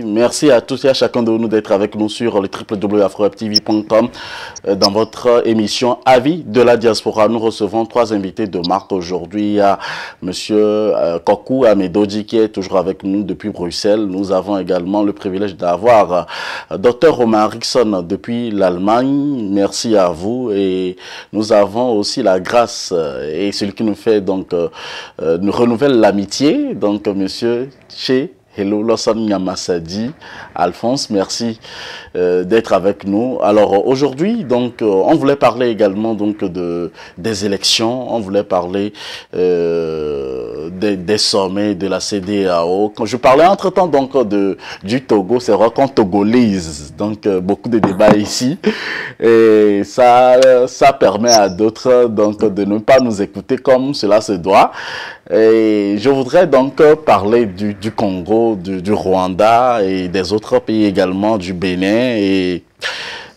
Merci à tous et à chacun de nous d'être avec nous sur le www.afrowebtv.com dans votre émission Avis de la diaspora. Nous recevons 3 invités de marque aujourd'hui. Il y a Monsieur Kokou Amedodji qui est toujours avec nous depuis Bruxelles. Nous avons également le privilège d'avoir Dr Omar Rickson depuis l'Allemagne. Merci à vous. Et nous avons aussi la grâce et celui qui nous fait donc nous renouvelle l'amitié. Donc Monsieur Che Hello, Lawson Nyamassadi, Alphonse, merci d'être avec nous. Alors aujourd'hui, donc, on voulait parler également donc des élections, on voulait parler des sommets de la CEDEAO. Quand je parlais entre-temps donc du Togo, c'est vrai qu'on togolise, donc beaucoup de débats ici, et ça permet à d'autres donc de ne pas nous écouter comme cela se doit. Et je voudrais donc parler du Congo, du Rwanda et des autres pays également, du Bénin et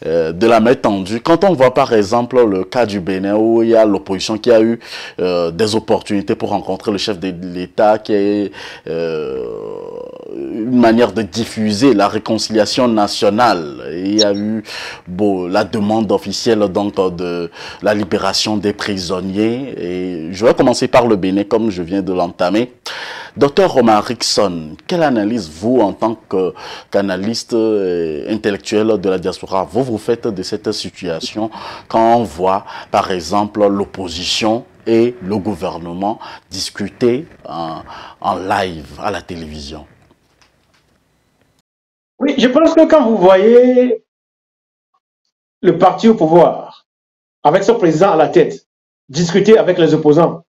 de la main tendue. Quand on voit par exemple le cas du Bénin où il y a l'opposition qui a eu des opportunités pour rencontrer le chef de l'État, qui est une manière de diffuser la réconciliation nationale. Il y a eu la demande officielle donc de la libération des prisonniers. Et je vais commencer par le Bénin comme je viens de l'entamer. Docteur Omar Rickson, quelle analyse vous, en tant qu'analyste intellectuel de la diaspora, vous faites de cette situation quand on voit par exemple l'opposition et le gouvernement discuter en live à la télévision? Oui, je pense que quand vous voyez le parti au pouvoir, avec son président à la tête, discuter avec les opposants,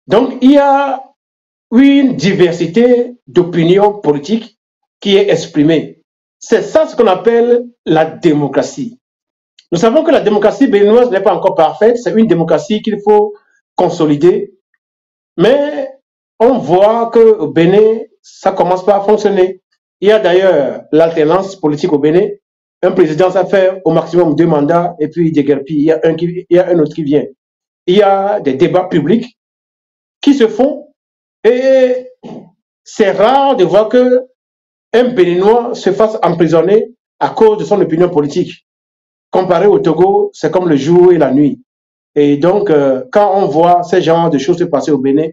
donc il y a une diversité d'opinions politiques qui est exprimée. C'est ça ce qu'on appelle la démocratie. Nous savons que la démocratie béninoise n'est pas encore parfaite, c'est une démocratie qu'il faut consolider, mais on voit qu'au Bénin, ça commence pas à fonctionner. Il y a d'ailleurs l'alternance politique au Bénin. Un président, ça fait au maximum 2 mandats et puis il déguerpit. Il y a un autre qui vient. Il y a des débats publics qui se font et c'est rare de voir que un Béninois se fasse emprisonner à cause de son opinion politique. Comparé au Togo, c'est comme le jour et la nuit. Et donc, quand on voit ce genre de choses se passer au Bénin,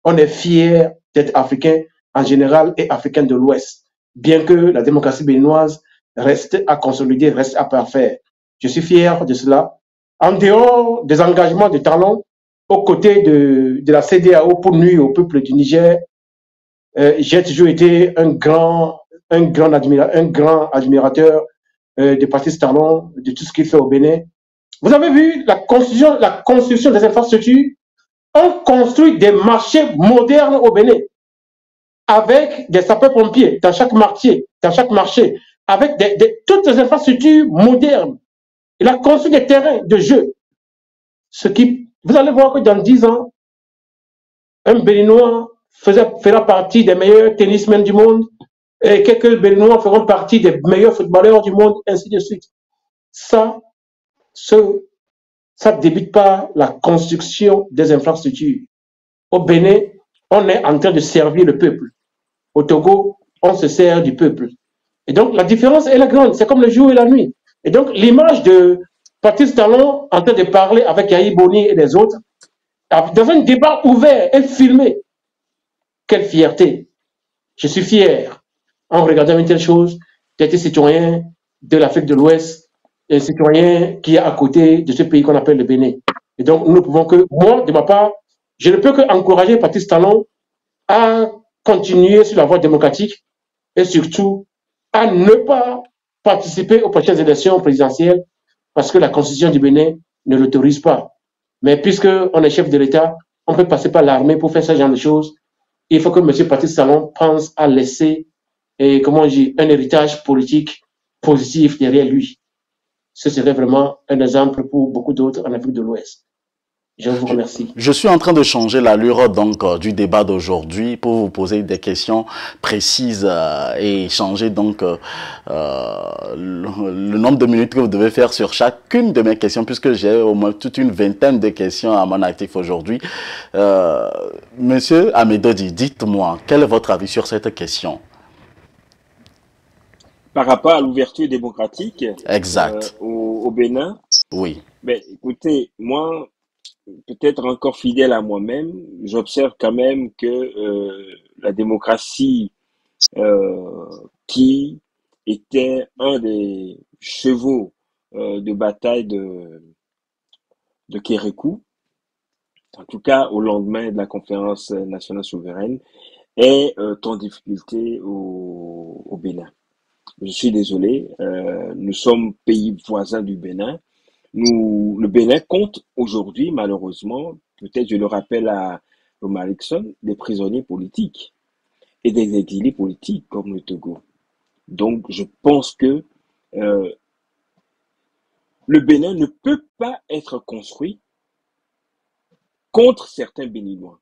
on est fier d'être africain en général et africain de l'Ouest, bien que la démocratie béninoise reste à consolider, reste à parfaire. Je suis fier de cela. En dehors des engagements de talent aux côtés de la CEDEAO pour nuire au peuple du Niger, j'ai toujours été un grand admirateur de Patrice Talon, de tout ce qu'il fait au Bénin. Vous avez vu la construction des infrastructures. On construit des marchés modernes au Bénin avec des sapeurs-pompiers dans chaque marché, avec toutes les infrastructures modernes. Il a construit des terrains de jeu. Vous allez voir que dans 10 ans, un Béninois fera partie des meilleurs tennismen du monde et quelques Béninois feront partie des meilleurs footballeurs du monde, ainsi de suite. Ça ne débute pas la construction des infrastructures. Au Bénin, on est en train de servir le peuple. Au Togo, on se sert du peuple. Et donc, la différence, elle est grande. C'est comme le jour et la nuit. Et donc, l'image de Patrice Talon en train de parler avec Yahi Boni et les autres, dans un débat ouvert et filmé, quelle fierté. Je suis fier, en regardant une telle chose, d'être citoyen de l'Afrique de l'Ouest, un citoyen qui est à côté de ce pays qu'on appelle le Bénin. Et donc, nous ne pouvons que, moi, de ma part, je ne peux qu'encourager Patrice Talon à continuer sur la voie démocratique et surtout à ne pas participer aux prochaines élections présidentielles parce que la constitution du Bénin ne l'autorise pas. Mais puisqu'on est chef de l'État, on peut passer par l'armée pour faire ce genre de choses. Il faut que M. Patrice Talon pense à laisser un héritage politique positif derrière lui. Ce serait vraiment un exemple pour beaucoup d'autres en Afrique de l'Ouest. Je vous remercie. Je suis en train de changer l'allure donc du débat d'aujourd'hui pour vous poser des questions précises et changer donc le nombre de minutes que vous devez faire sur chacune de mes questions, puisque j'ai au moins toute une vingtaine de questions à mon actif aujourd'hui. Monsieur Amedodji, dites-moi, quel est votre avis sur cette question? par rapport à l'ouverture démocratique Exact. au Bénin. Oui. Ben, écoutez, moi, peut-être encore fidèle à moi-même, j'observe quand même que la démocratie qui était un des chevaux de bataille de Kérékou, en tout cas au lendemain de la conférence nationale souveraine, est en difficulté au Bénin. Je suis désolé, nous sommes pays voisins du Bénin. Le Bénin compte aujourd'hui, malheureusement, peut-être je le rappelle à Omar Nixon, des prisonniers politiques et des exilés politiques comme le Togo. Donc, je pense que euh, le Bénin ne peut pas être construit contre certains Béninois.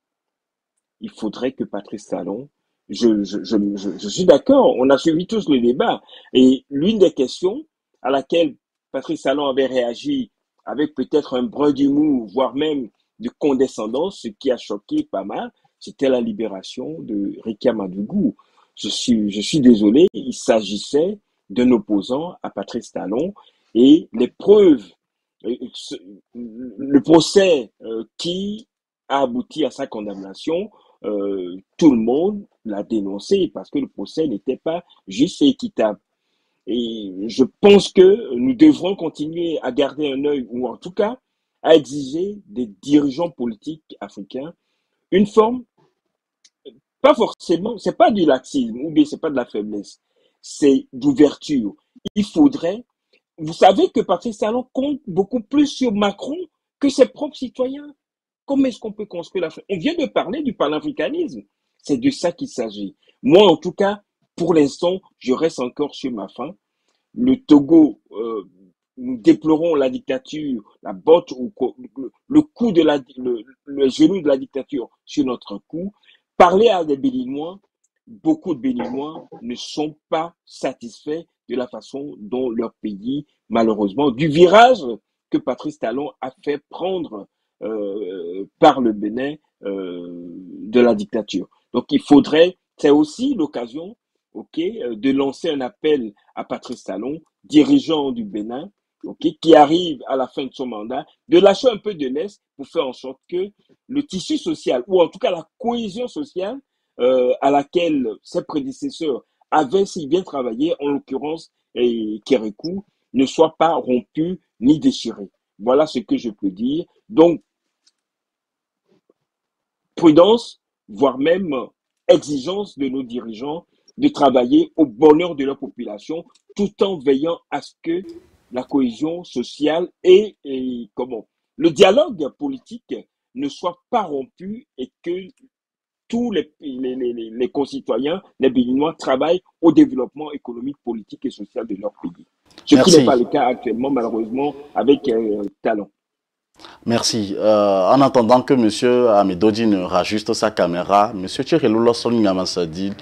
Il faudrait que Patrice Talon, je suis d'accord, on a suivi tous le débat, et l'une des questions à laquelle Patrice Talon avait réagi avec peut-être un brin d'humour, voire même de condescendance, ce qui a choqué pas mal, c'était la libération de Rika Madougou. Je suis désolé, il s'agissait d'un opposant à Patrice Talon, et les preuves, euh, le procès qui a abouti à sa condamnation, tout le monde l'a dénoncé parce que le procès n'était pas juste et équitable. Et je pense que nous devrons continuer à garder un œil, ou en tout cas à exiger des dirigeants politiques africains une forme, pas forcément, c'est pas du laxisme ou bien c'est pas de la faiblesse, c'est d'ouverture. Il faudrait, vous savez que Patrice Talon compte beaucoup plus sur Macron que ses propres citoyens. Comment est-ce qu'on peut construire l'Afrique? On vient de parler du panafricanisme. C'est de ça qu'il s'agit. Moi, en tout cas, pour l'instant, je reste encore sur ma faim. Le Togo, nous déplorons la dictature, la botte ou le coup de le genou de la dictature sur notre cou. Parler à des Béninois, beaucoup de Béninois ne sont pas satisfaits de la façon dont leur pays, malheureusement, du virage que Patrice Talon a fait prendre par le Bénin de la dictature. Donc il faudrait, c'est aussi l'occasion, ok, de lancer un appel à Patrice Talon, dirigeant du Bénin, ok, qui arrive à la fin de son mandat, de lâcher un peu de l'Est pour faire en sorte que le tissu social, ou en tout cas la cohésion sociale à laquelle ses prédécesseurs avaient si bien travaillé, en l'occurrence Kérékou, ne soit pas rompu ni déchiré. Voilà ce que je peux dire. Donc, prudence, voire même exigence de nos dirigeants de travailler au bonheur de leur population tout en veillant à ce que la cohésion sociale et comment le dialogue politique ne soit pas rompu et que tous les concitoyens, les Béninois, travaillent au développement économique, politique et social de leur pays. Ce qui n'est pas Merci. le cas actuellement, malheureusement, avec Talon. Merci. En attendant que M. Amedodi ne rajuste sa caméra, M. Tchirelou Nyamasadi,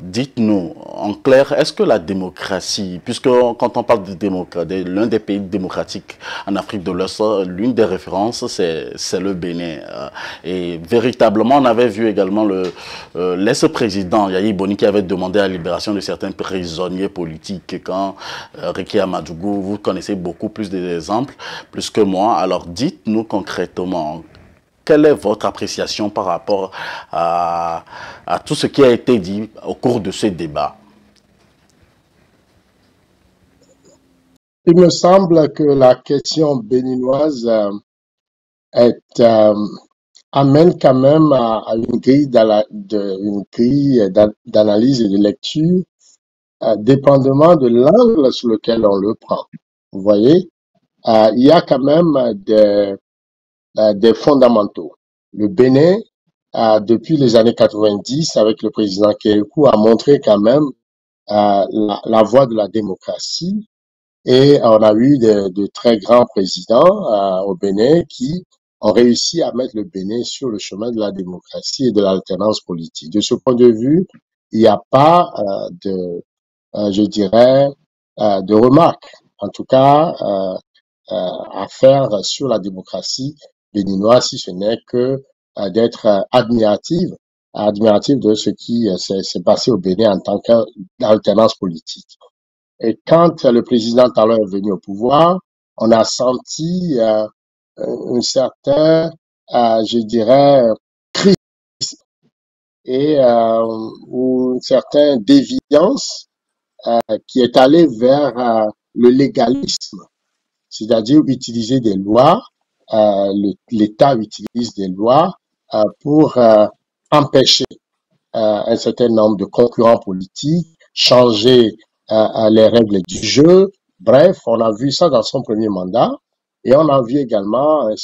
dites-nous en clair, est-ce que la démocratie, puisque quand on parle de démocratie, l'un des pays démocratiques en Afrique de l'Ouest, l'une des références, c'est le Bénin. Et véritablement, on avait vu également l'ex-président Yahi Boni qui avait demandé la libération de certains prisonniers politiques. Quand Riki Amadougou, vous connaissez beaucoup plus des exemples, plus que moi. Alors dites-nous concrètement, quelle est votre appréciation par rapport à tout ce qui a été dit au cours de ce débat? Il me semble que la question béninoise est, amène quand même à une grille d'analyse et de lecture, dépendamment de l'angle sur lequel on le prend. Vous voyez, il y a quand même des fondamentaux. Le Bénin, depuis les années 90, avec le président Kérékou, a montré quand même la voie de la démocratie. Et on a eu de très grands présidents au Bénin qui ont réussi à mettre le Bénin sur le chemin de la démocratie et de l'alternance politique. De ce point de vue, il n'y a pas je dirais, de remarques, en tout cas, à faire sur la démocratie béninoise, si ce n'est que d'être admirative admiratif de ce qui s'est passé au Bénin en tant qu'alternance politique. Et quand le président Talon est venu au pouvoir, on a senti un certain, je dirais, crise et ou une certaine déviance qui est allée vers le légalisme, c'est-à-dire utiliser des lois, l'État utilise des lois pour empêcher un certain nombre de concurrents politiques, changer les règles du jeu. Bref, on a vu ça dans son premier mandat et on a vu également une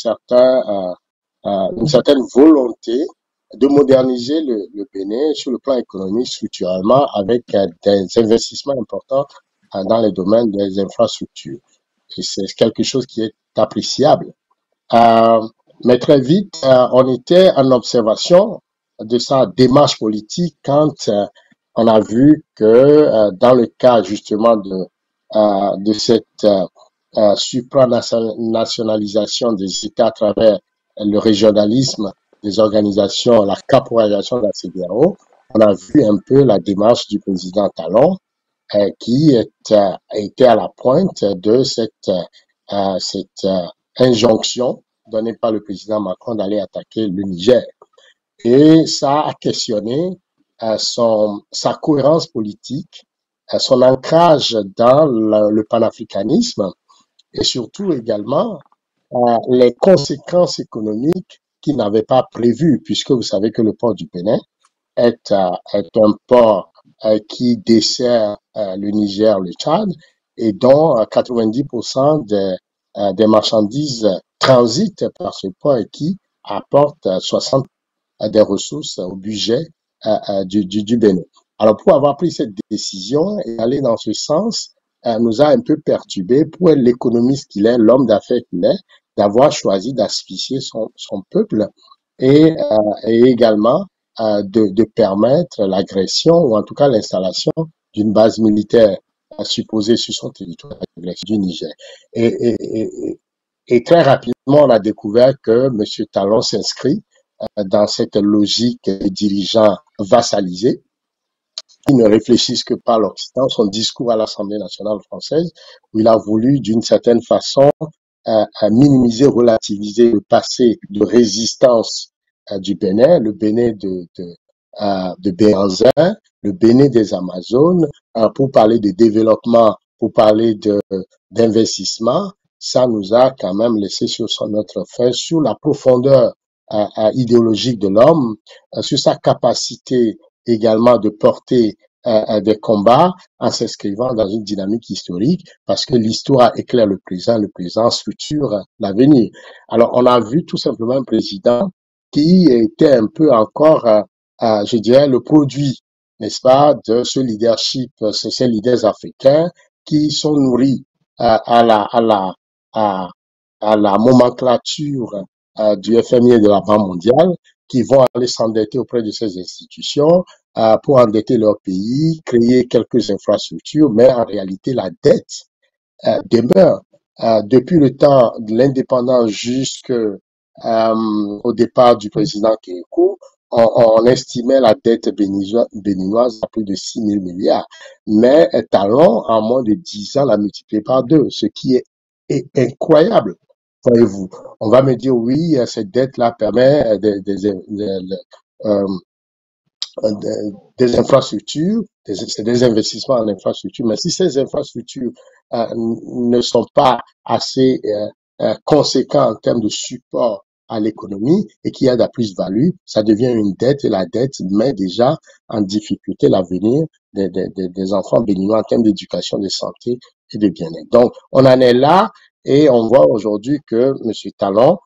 certaine volonté de moderniser le Bénin sur le plan économique structurellement avec des investissements importants dans les domaines des infrastructures. Et c'est quelque chose qui est appréciable. Mais très vite, on était en observation de sa démarche politique quand on a vu que dans le cas justement de cette supranationalisation des États à travers le régionalisme des organisations, la caporalisation de la CEDEAO, on a vu un peu la démarche du président Talon qui était à la pointe de cette injonction donnée par le président Macron d'aller attaquer le Niger. Et ça a questionné sa cohérence politique, son ancrage dans le panafricanisme et surtout également les conséquences économiques qu'il n'avait pas prévues, puisque vous savez que le port du Bénin est un port qui dessert le Niger, le Tchad, et dont 90% des marchandises transitent par ce port et qui apportent 60 des ressources au budget du Bénin. Alors, pour avoir pris cette décision et aller dans ce sens, nous a un peu perturbé pour l'économiste qu'il est, l'homme d'affaires qu'il est, d'avoir choisi d'asphyxier son peuple et également de permettre l'agression ou en tout cas l'installation d'une base militaire supposée sur son territoire du Niger. Et très rapidement, on a découvert que M. Talon s'inscrit dans cette logique de dirigeants vassalisés qui ne réfléchissent que par l'Occident. Son discours à l'Assemblée nationale française, où il a voulu d'une certaine façon minimiser, relativiser le passé de résistance du Bénin, le Bénin de Béhanzin, le Bénin des Amazones, pour parler de développement, pour parler d'investissement. Ça nous a quand même laissé sur notre fin, sur la profondeur idéologique de l'homme, sur sa capacité également de porter des combats en s'inscrivant dans une dynamique historique, parce que l'histoire éclaire le présent structure l'avenir. Alors, on a vu tout simplement un président qui était un peu encore, je dirais, le produit, n'est-ce pas, de ce leadership, ces leaders africains qui sont nourris à la nomenclature du FMI et de la Banque mondiale, qui vont aller s'endetter auprès de ces institutions pour endetter leur pays, créer quelques infrastructures, mais en réalité, la dette demeure. Depuis le temps de l'indépendance jusqu'au départ du président Kékou, on estimait la dette béninoise à plus de 6 000 milliards. Mais Talon, en moins de 10 ans, l'a multiplié par 2, ce qui est incroyable. Voyez-vous, on va me dire oui, cette dette-là permet des infrastructures, c'est des investissements en infrastructures, mais si ces infrastructures ne sont pas assez conséquents en termes de support à l'économie et qu'il y a de la plus-value, ça devient une dette et la dette met déjà en difficulté l'avenir des enfants béninois en termes d'éducation, de santé et de bien-être. Donc, on en est là et on voit aujourd'hui que M. Talon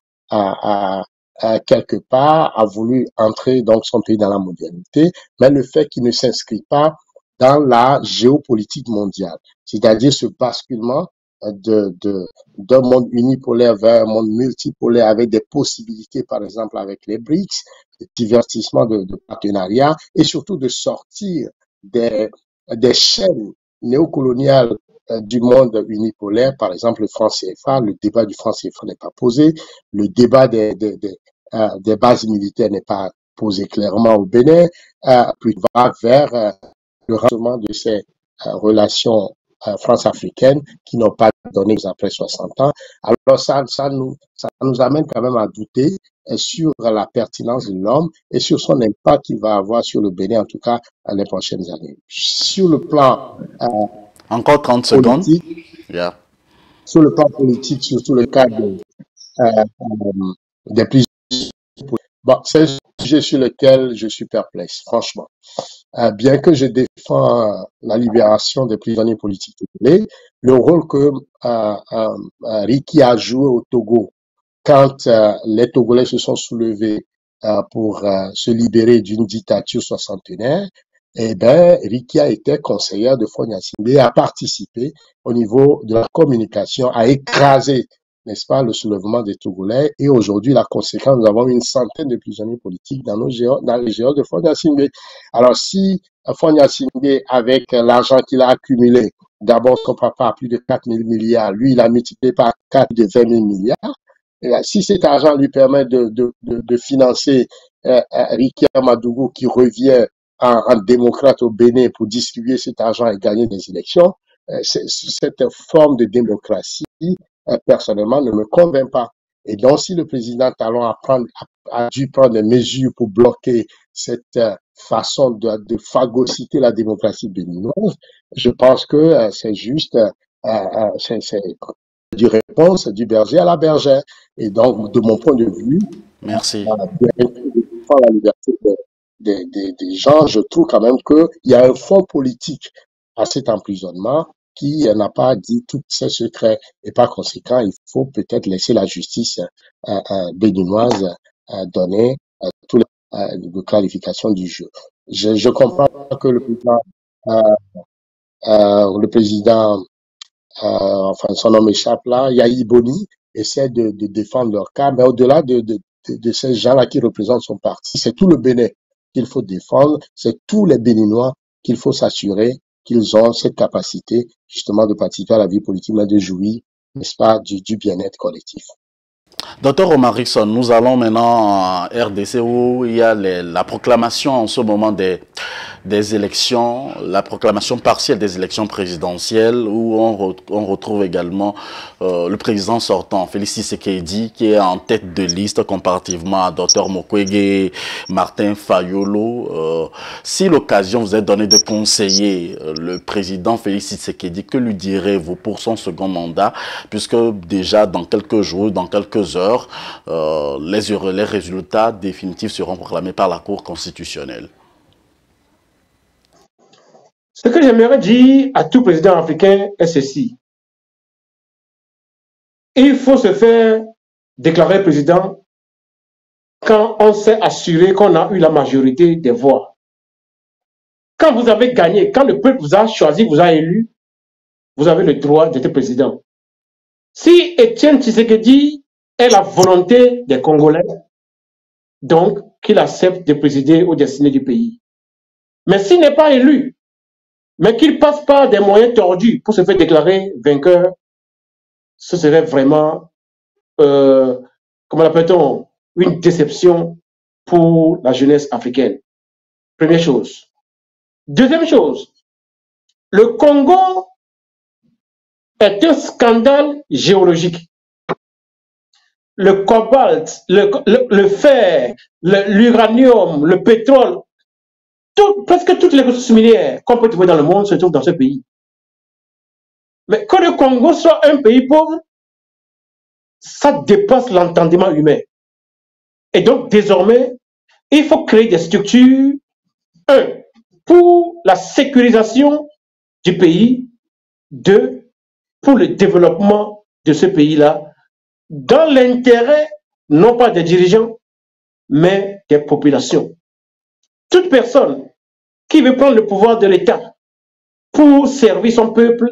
quelque part a voulu entrer donc son pays dans la modernité, mais le fait qu'il ne s'inscrit pas dans la géopolitique mondiale, c'est-à-dire ce basculement d'un monde unipolaire vers un monde multipolaire avec des possibilités, par exemple avec les BRICS, des divertissements de partenariats et surtout de sortir des chaînes néocoloniales du monde unipolaire, par exemple le franc CFA, le débat du franc CFA n'est pas posé, le débat des bases militaires n'est pas posé clairement au Bénin, plus va vers le renforcement de ces relations france-africaines qui n'ont pas donné après 60 ans. Alors ça nous amène quand même à douter sur la pertinence de l'homme et sur son impact qu'il va avoir sur le Bénin, en tout cas les prochaines années. Sur le plan Encore 30 secondes. politique, Yeah. sur le plan politique, surtout le cas des prisonniers, bon, c'est un sujet sur lequel je suis perplexe, franchement. Bien que je défends la libération des prisonniers politiques togolais, le rôle que Ricky a joué au Togo quand les Togolais se sont soulevés pour se libérer d'une dictature soixantenaire, eh ben, Ricky a été conseillère de Faure Gnassingbé et a participé au niveau de la communication, à écraser, n'est-ce pas, le soulèvement des Togolais. Et aujourd'hui, la conséquence, nous avons une centaine de prisonniers politiques dans les géants de Faure Gnassingbé. Alors, si Faure Gnassingbé, avec l'argent qu'il a accumulé, d'abord son papa a plus de 4 000 milliards, lui, il a multiplié par 4 de 20 000 milliards. Et si cet argent lui permet de financer Ricky Amadougou qui revient en démocrate au Bénin pour distribuer cet argent et gagner des élections, cette forme de démocratie, personnellement, ne me convainc pas. Et donc, si le président Talon a dû prendre des mesures pour bloquer cette façon de phagocyter la démocratie béninoise, je pense que c'est juste c'est du réponse du berger à la bergère. Et donc, de mon point de vue, Merci. pour la liberté des gens, je trouve quand même qu'il y a un fond politique à cet emprisonnement qui n'a pas dit tous ses secrets. Et par conséquent, il faut peut-être laisser la justice béninoise donner toutes les clarifications du jeu. Je comprends que le président enfin son nom échappe là, Yahi Boni essaie de défendre leur cas, mais au-delà de ces gens-là qui représentent son parti, c'est tout le Bénin qu'il faut défendre, c'est tous les Béninois qu'il faut s'assurer qu'ils ont cette capacité justement de participer à la vie politique, mais de jouir, n'est-ce pas, du bien-être collectif. Docteur Omarikson, nous allons maintenant en RDC où il y a la proclamation en ce moment des élections, la proclamation partielle des élections présidentielles où on retrouve également le président sortant, Félix Tshisekedi, qui est en tête de liste comparativement à Dr Mukwege et Martin Fayolo. Si l'occasion vous est donnée de conseiller le président Félix Tshisekedi, que lui direz-vous pour son second mandat, puisque déjà dans quelques jours, dans quelques heures, les résultats définitifs seront proclamés par la Cour constitutionnelle? Ce que j'aimerais dire à tout président africain est ceci. Il faut se faire déclarer président quand on s'est assuré qu'on a eu la majorité des voix. Quand vous avez gagné, quand le peuple vous a choisi, vous a élu, vous avez le droit d'être président. Si Étienne Tshisekedi est la volonté des Congolais, donc qu'il accepte de présider aux destinées du pays. Mais s'il n'est pas élu, mais qu'il passe par des moyens tordus pour se faire déclarer vainqueur, ce serait vraiment, comment l'appelle-t-on, une déception pour la jeunesse africaine. Première chose. Deuxième chose, le Congo est un scandale géologique. Le cobalt, le fer, l'uranium, le pétrole, presque toutes les ressources minières qu'on peut trouver dans le monde se trouvent dans ce pays. Mais que le Congo soit un pays pauvre, ça dépasse l'entendement humain. Et donc, désormais, il faut créer des structures, pour la sécurisation du pays, pour le développement de ce pays-là, dans l'intérêt, non pas des dirigeants, mais des populations. Toute personne qui veut prendre le pouvoir de l'État pour servir son peuple,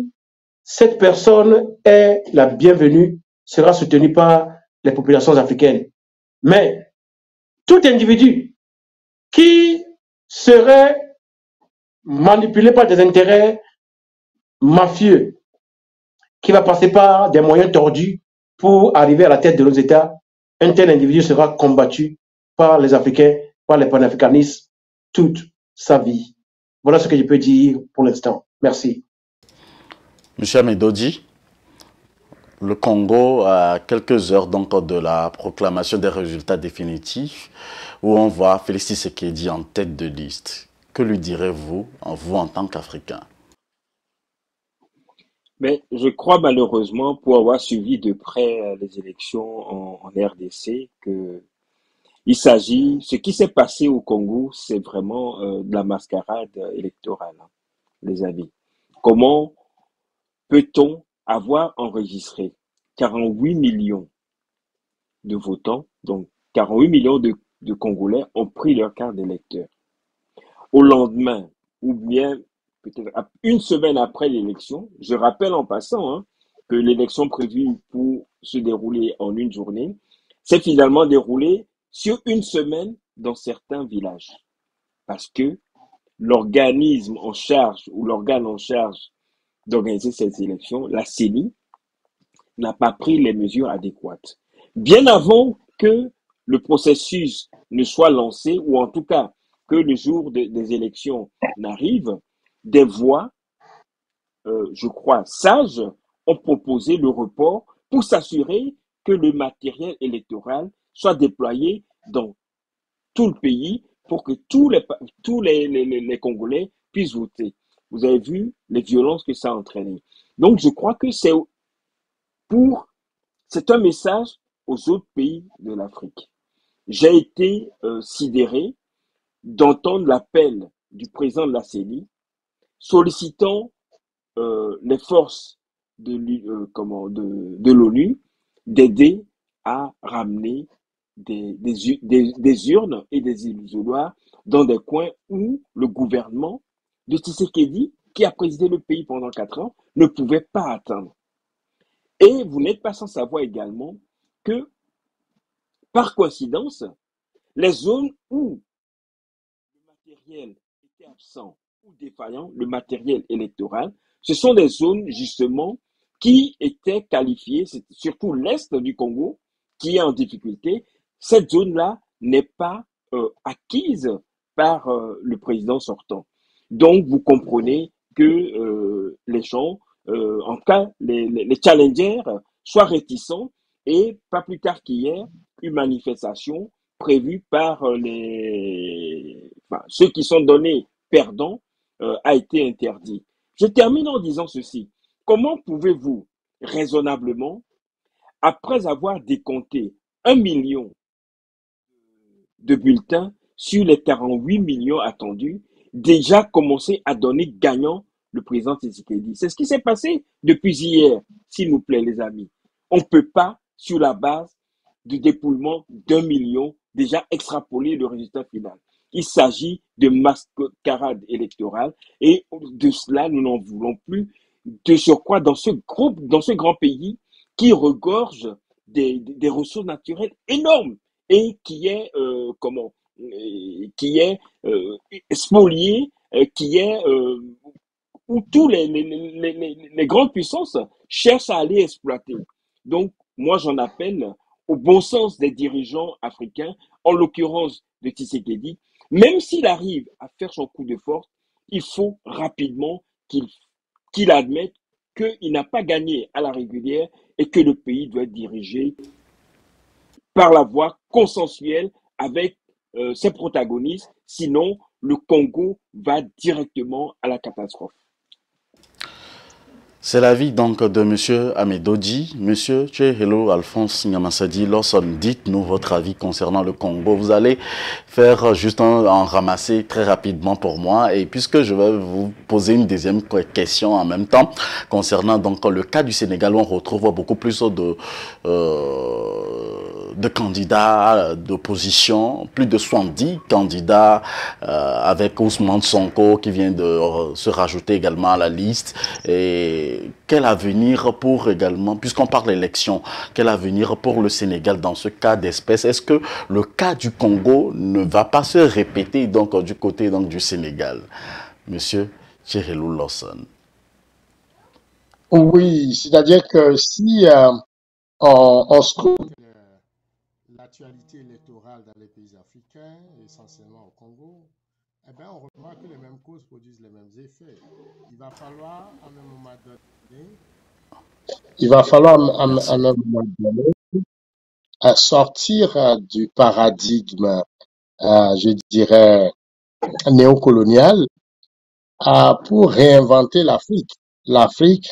cette personne est la bienvenue, sera soutenue par les populations africaines. Mais tout individu qui serait manipulé par des intérêts mafieux, qui va passer par des moyens tordus pour arriver à la tête de nos États, un tel individu sera combattu par les Africains par les panafricanistes toute sa vie. Voilà ce que je peux dire pour l'instant. Merci. Monsieur Amedodji, le Congo, à quelques heures donc de la proclamation des résultats définitifs, où on voit Félix Tshisekedi en tête de liste. Que lui direz-vous, vous en tant qu'Africain? Mais je crois malheureusement, pour avoir suivi de près les élections en RDC, que ce qui s'est passé au Congo, c'est vraiment de la mascarade électorale, hein, les amis. Comment peut-on avoir enregistré 48 millions de votants, donc 48 millions de Congolais ont pris leur carte d'électeur. Au lendemain, ou bien peut-être une semaine après l'élection, je rappelle en passant que l'élection prévue pour se dérouler en une journée s'est finalement déroulée sur une semaine dans certains villages. Parce que l'organisme en charge ou l'organe en charge d'organiser ces élections, la CENI, n'a pas pris les mesures adéquates. Bien avant que le processus ne soit lancé, ou en tout cas que le jour des élections n'arrive, des voix, je crois, sages, ont proposé le report pour s'assurer que le matériel électoral soit déployé dans tout le pays pour que tous les Congolais puissent voter. Vous avez vu les violences que ça a entraîné. Donc, je crois que c'est un message aux autres pays de l'Afrique. J'ai été sidéré d'entendre l'appel du président de la CENI sollicitant les forces de l'ONU d'aider à ramener des urnes et des isoloirs dans des coins où le gouvernement de Tshisekedi, qui a présidé le pays pendant 4 ans, ne pouvait pas atteindre. Et vous n'êtes pas sans savoir également que, par coïncidence, les zones où le matériel était absent ou défaillant, le matériel électoral, ce sont des zones justement qui étaient qualifiées, c'est surtout l'Est du Congo qui est en difficulté. Cette zone-là n'est pas acquise par le président sortant. Donc, vous comprenez que les gens, en tout cas les challengers, soient réticents et pas plus tard qu'hier, une manifestation prévue par ceux qui sont donnés perdants a été interdit. Je termine en disant ceci. Comment pouvez-vous raisonnablement, après avoir décompté 1 million de bulletins sur les 48 millions attendus, déjà commencer à donner gagnant le président Tshisekedi? C'est ce qui s'est passé depuis hier, s'il vous plaît, les amis. On ne peut pas, sur la base du dépouillement d'1 million, déjà extrapoler le résultat final. Il s'agit de mascarade électorale et de cela, nous n'en voulons plus. De surcroît, dans ce grand pays qui regorge des ressources naturelles énormes et qui est spolié, où tous les grandes puissances cherchent à aller exploiter. Donc, moi, j'en appelle au bon sens des dirigeants africains, en l'occurrence de Tshisekedi. Même s'il arrive à faire son coup de force, il faut rapidement qu'il admette qu'il n'a pas gagné à la régulière et que le pays doit être dirigé par la voie consensuelle avec ses protagonistes. Sinon, le Congo va directement à la catastrophe. C'est l'avis donc de M. Amedodji. M. Tchehelo Alphonse Nyamassadi Lawson, dites-nous votre avis concernant le Congo. Vous allez faire juste en ramasser très rapidement pour moi. Et puisque je vais vous poser une deuxième question en même temps, concernant donc le cas du Sénégal, où on retrouve beaucoup plus de candidats d'opposition, plus de 70 candidats avec Ousmane Sonko qui vient de se rajouter également à la liste. Et quel avenir pour également, puisqu'on parle d'élection, quel avenir pour le Sénégal dans ce cas d'espèce? Est-ce que le cas du Congo ne va pas se répéter donc du côté donc, du Sénégal? Monsieur Tchehelo Lawson. Oui, c'est-à-dire que si on se trouve la l'actualité électorale dans les pays africains, essentiellement au Congo, eh bien, on remarque que les mêmes causes produisent les mêmes effets. Il va falloir, à un moment donné, il va falloir, à un Merci. moment donné, sortir du paradigme, je dirais, néocolonial, pour réinventer l'Afrique. L'Afrique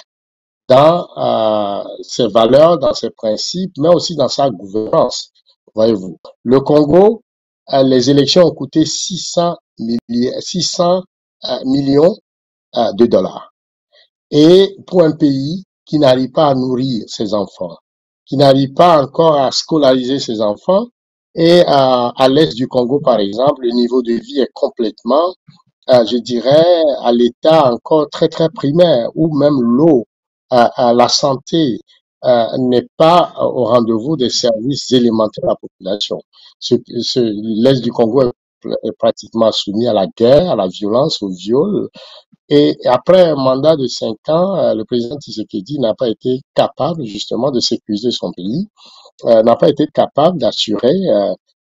dans ses valeurs, dans ses principes, mais aussi dans sa gouvernance. Voyez-vous, le Congo, les élections ont coûté 600 millions de dollars. Et pour un pays qui n'arrive pas à nourrir ses enfants, qui n'arrive pas encore à scolariser ses enfants, et à l'est du Congo, par exemple, le niveau de vie est complètement, je dirais, à l'état encore très, très primaire, où même l'eau, la santé n'est pas au rendez-vous des services élémentaires à la population. L'est du Congo est pratiquement soumis à la guerre, à la violence, au viol. Et après un mandat de 5 ans, le président Tshisekedi n'a pas été capable justement de sécuriser son pays, n'a pas été capable d'assurer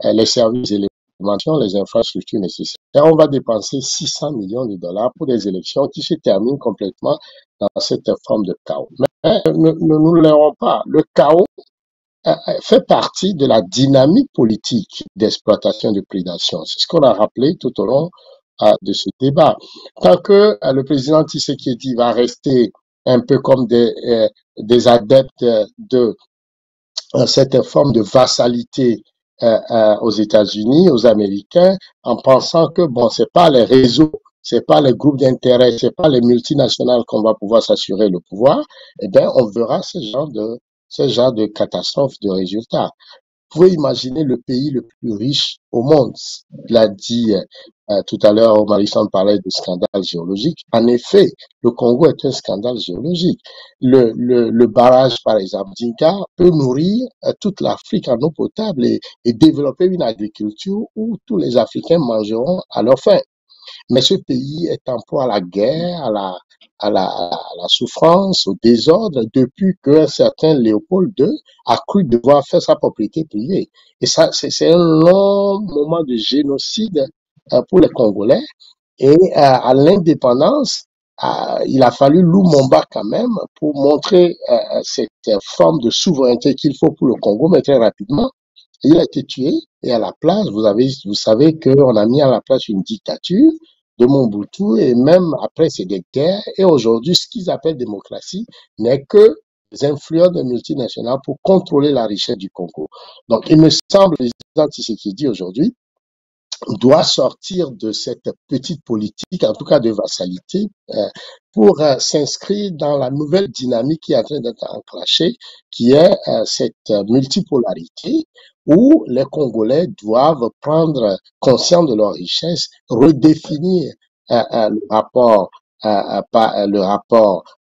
les services élémentaires, les infrastructures nécessaires. Et on va dépenser 600 millions de dollars pour des élections qui se terminent complètement dans cette forme de chaos. Mais ne nous leurrons pas, le chaos fait partie de la dynamique politique d'exploitation de prédation. C'est ce qu'on a rappelé tout au long de ce débat. Tant que le président Tshisekedi va rester un peu comme des adeptes de cette forme de vassalité aux États-Unis, aux Américains, en pensant que bon, c'est pas les réseaux, c'est pas les groupes d'intérêt, c'est pas les multinationales qu'on va pouvoir s'assurer le pouvoir, eh bien, on verra ce genre de catastrophe de résultats. Vous pouvez imaginer le pays le plus riche au monde. Il a dit tout à l'heure, Marisol parlait de scandale géologique. En effet, le Congo est un scandale géologique. Le barrage, par exemple, d'Inka peut nourrir toute l'Afrique en eau potable et développer une agriculture où tous les Africains mangeront à leur faim. Mais ce pays est en proie à la guerre, à la souffrance, au désordre, depuis qu'un certain Léopold II a cru devoir faire sa propriété privée. Et ça, c'est un long moment de génocide pour les Congolais. Et à l'indépendance, il a fallu Lumumba quand même pour montrer cette forme de souveraineté qu'il faut pour le Congo, mais très rapidement. Il a été tué et à la place, vous savez qu'on a mis à la place une dictature de Mobutu et même après c'est des guerres et aujourd'hui ce qu'ils appellent démocratie n'est que des influences de multinationales pour contrôler la richesse du Congo. Donc il me semble que le président Tshisekedi aujourd'hui doit sortir de cette petite politique, en tout cas de vassalité, pour s'inscrire dans la nouvelle dynamique qui est en train d'être enclenchée, qui est cette multipolarité où les Congolais doivent prendre conscience de leur richesse, redéfinir le rapport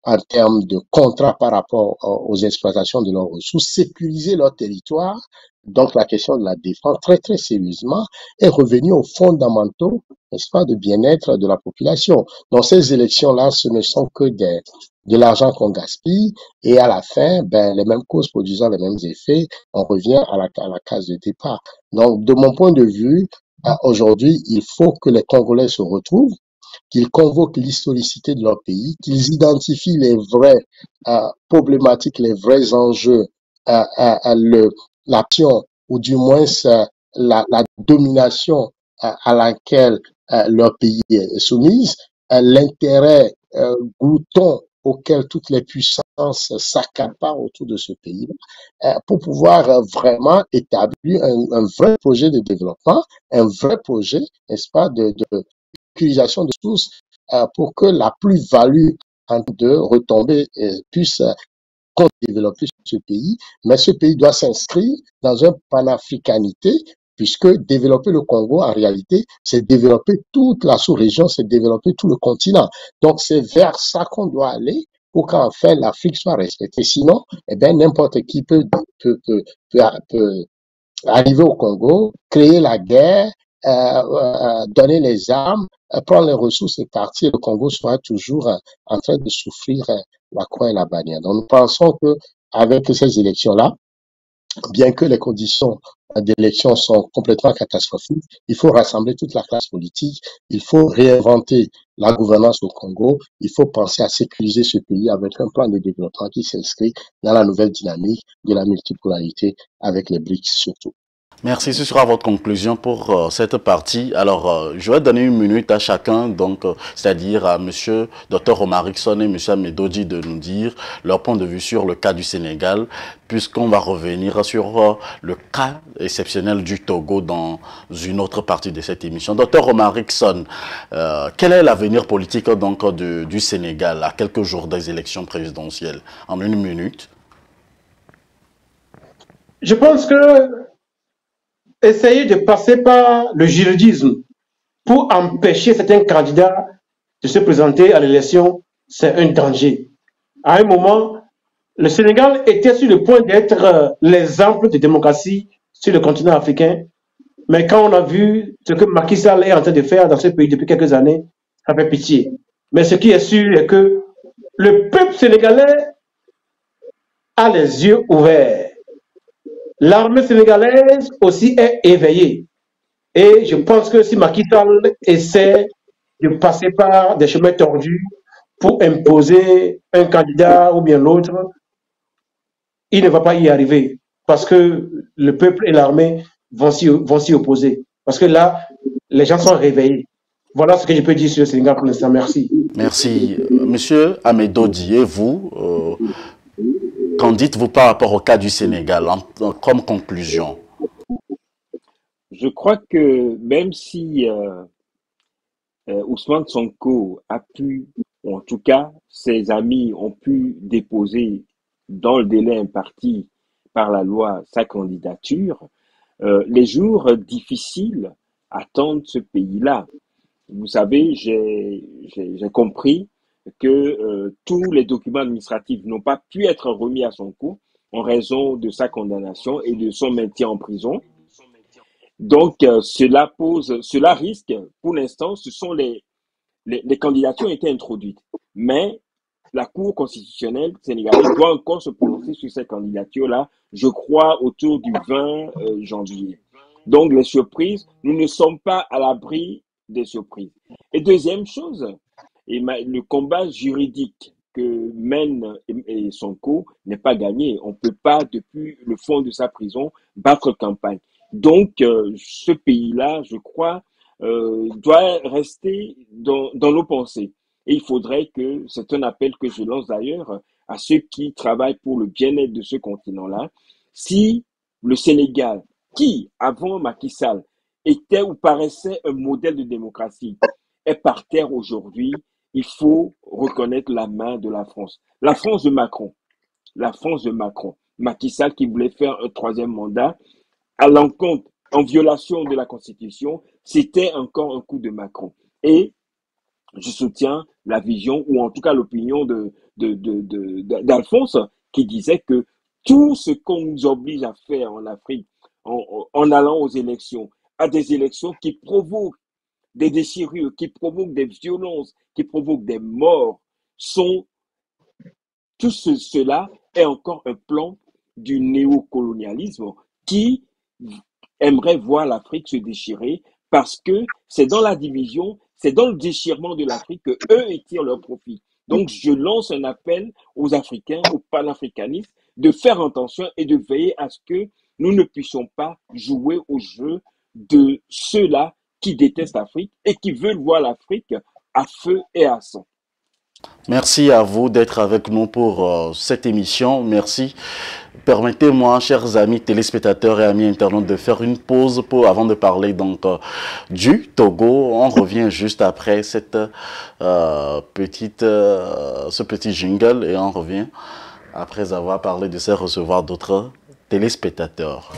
en termes de contrat par rapport aux exploitations de leurs ressources, sécuriser leur territoire. Donc la question de la défense très très sérieusement est revenue aux fondamentaux, n'est-ce pas, de bien-être de la population. Dans ces élections-là, ce ne sont que de l'argent qu'on gaspille et à la fin, ben, les mêmes causes produisant les mêmes effets, on revient à la case de départ. Donc, de mon point de vue, aujourd'hui, il faut que les Congolais se retrouvent, qu'ils convoquent l'historicité de leur pays, qu'ils identifient les vraies problématiques, les vrais enjeux, l'action ou du moins la domination à laquelle leur pays est soumise, l'intérêt glouton auquel toutes les puissances s'accaparent autour de ce pays, pour pouvoir vraiment établir un vrai projet de développement, un vrai projet, n'est-ce pas, d'utilisation de ressources pour que la plus-value de retombées puisse développer ce pays, mais ce pays doit s'inscrire dans une panafricanité, puisque développer le Congo, en réalité, c'est développer toute la sous-région, c'est développer tout le continent. Donc, c'est vers ça qu'on doit aller pour qu'enfin l'Afrique soit respectée. Sinon, eh bien, n'importe qui peut arriver au Congo, créer la guerre, donner les armes, prendre les ressources et partir. Le Congo sera toujours en train de souffrir la croix et la bannière. Donc nous pensons que avec ces élections-là, bien que les conditions d'élection sont complètement catastrophiques, il faut rassembler toute la classe politique, il faut réinventer la gouvernance au Congo, il faut penser à sécuriser ce pays avec un plan de développement qui s'inscrit dans la nouvelle dynamique de la multipolarité avec les BRICS surtout. Merci, ce sera votre conclusion pour cette partie. Alors, je vais donner une minute à chacun, donc c'est-à-dire à Monsieur Dr Omar Rickson et Monsieur Amedodji de nous dire leur point de vue sur le cas du Sénégal, puisqu'on va revenir sur le cas exceptionnel du Togo dans une autre partie de cette émission. Dr Omar Rickson, quel est l'avenir politique donc du Sénégal à quelques jours des élections présidentielles? En une minute. Je pense que essayer de passer par le juridisme pour empêcher certains candidats de se présenter à l'élection, c'est un danger. À un moment, le Sénégal était sur le point d'être l'exemple de démocratie sur le continent africain, mais quand on a vu ce que Macky Sall est en train de faire dans ce pays depuis quelques années, ça fait pitié. Mais ce qui est sûr est que le peuple sénégalais a les yeux ouverts. L'armée sénégalaise aussi est éveillée. Et je pense que si Macky Sall essaie de passer par des chemins tordus pour imposer un candidat ou bien l'autre, il ne va pas y arriver. Parce que le peuple et l'armée vont s'y opposer. Parce que là, les gens sont réveillés. Voilà ce que je peux dire sur le Sénégal pour l'instant. Merci. Merci. Monsieur Amedodji, et vous, qu'en dites-vous par rapport au cas du Sénégal comme conclusion? Je crois que même si Ousmane Sonko a pu, ou en tout cas ses amis ont pu déposer dans le délai imparti par la loi sa candidature, les jours difficiles attendent ce pays-là. Vous savez, j'ai compris que tous les documents administratifs n'ont pas pu être remis à son coup en raison de sa condamnation et de son maintien en prison. Donc, cela risque, pour l'instant, ce sont les candidatures ont été introduites. Mais la Cour constitutionnelle sénégalaise doit encore se prononcer sur ces candidatures-là, je crois, autour du 20 janvier. Donc, les surprises, nous ne sommes pas à l'abri des surprises. Et deuxième chose, le combat juridique que mène Sonko n'est pas gagné. On ne peut pas, depuis le fond de sa prison, battre campagne. Donc, ce pays-là, je crois, doit rester dans nos pensées. Et il faudrait que, c'est un appel que je lance d'ailleurs à ceux qui travaillent pour le bien-être de ce continent-là, si le Sénégal, qui, avant Macky Sall, était ou paraissait un modèle de démocratie, est par terre aujourd'hui, il faut reconnaître la main de la France. La France de Macron. La France de Macron. Macky Sall qui voulait faire un troisième mandat à l'encontre, en violation de la Constitution, c'était encore un coup de Macron. Et je soutiens la vision, ou en tout cas l'opinion d'Alphonse, qui disait que tout ce qu'on nous oblige à faire en Afrique, en allant aux élections, à des élections qui provoquent des déchirures, qui provoquent des violences, qui provoquent des morts, tout cela est encore un plan du néocolonialisme qui aimerait voir l'Afrique se déchirer parce que c'est dans la division, c'est dans le déchirement de l'Afrique que eux tirent leur profit. Donc, je lance un appel aux Africains, aux panafricanistes, de faire attention et de veiller à ce que nous ne puissions pas jouer au jeu de ceux-là qui détestent l'Afrique et qui veulent voir l'Afrique à feu et à sang. Merci à vous d'être avec nous pour cette émission. Merci. Permettez-moi, chers amis téléspectateurs et amis internautes, de faire une pause avant de parler donc du Togo. On revient juste après cette, ce petit jingle et on revient après avoir parlé de ça recevoir d'autres téléspectateurs.